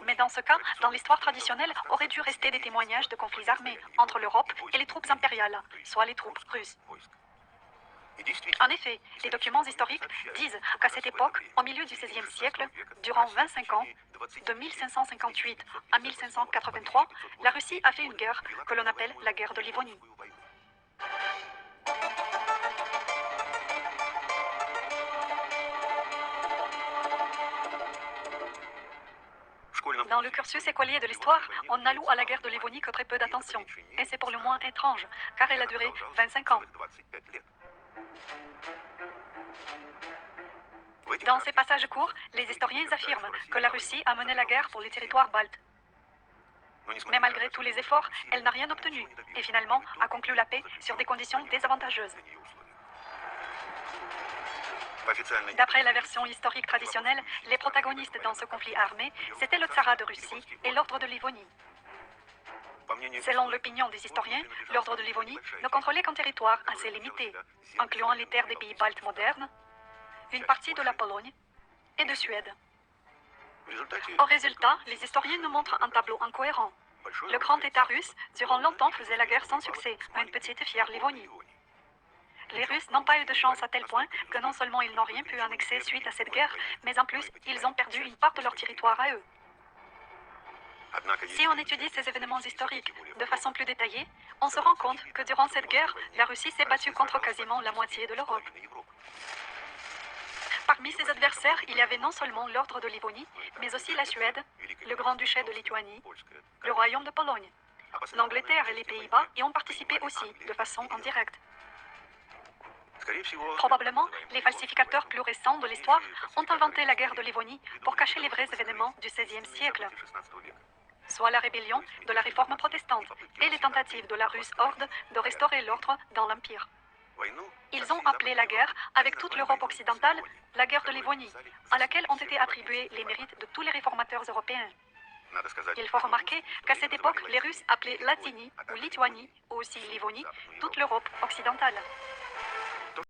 Mais dans ce cas, dans l'histoire traditionnelle, auraient dû rester des témoignages de conflits armés entre l'Europe et les troupes impériales, soit les troupes russes. En effet, les documents historiques disent qu'à cette époque, au milieu du XVIe siècle, durant 25 ans, de 1558 à 1583, la Russie a fait une guerre que l'on appelle la guerre de Livonie. Dans le cursus écolier de l'histoire, on n'alloue à la guerre de Livonie que très peu d'attention. Et c'est pour le moins étrange, car elle a duré 25 ans. Dans ces passages courts, les historiens affirment que la Russie a mené la guerre pour les territoires baltes. Mais malgré tous les efforts, elle n'a rien obtenu et finalement a conclu la paix sur des conditions désavantageuses. D'après la version historique traditionnelle, les protagonistes dans ce conflit armé, c'était le Tsarat de Russie et l'ordre de Livonie. Selon l'opinion des historiens, l'ordre de Livonie ne contrôlait qu'un territoire assez limité, incluant les terres des pays baltes modernes, une partie de la Pologne et de Suède. Au résultat, les historiens nous montrent un tableau incohérent. Le grand État russe, durant longtemps, faisait la guerre sans succès à une petite et fière Livonie. Les Russes n'ont pas eu de chance à tel point que non seulement ils n'ont rien pu annexer suite à cette guerre, mais en plus, ils ont perdu une part de leur territoire à eux. Si on étudie ces événements historiques de façon plus détaillée, on se rend compte que durant cette guerre, la Russie s'est battue contre quasiment la moitié de l'Europe. Parmi ses adversaires, il y avait non seulement l'ordre de Livonie, mais aussi la Suède, le Grand-Duché de Lituanie, le Royaume de Pologne. L'Angleterre et les Pays-Bas y ont participé aussi, de façon indirecte. Probablement, les falsificateurs plus récents de l'histoire ont inventé la guerre de Livonie pour cacher les vrais événements du XVIe siècle, soit la rébellion de la réforme protestante et les tentatives de la russe horde de restaurer l'ordre dans l'Empire. Ils ont appelé la guerre, avec toute l'Europe occidentale, la guerre de Livonie, à laquelle ont été attribués les mérites de tous les réformateurs européens. Il faut remarquer qu'à cette époque, les Russes appelaient Latini ou Lituanie, ou aussi Livonie, toute l'Europe occidentale.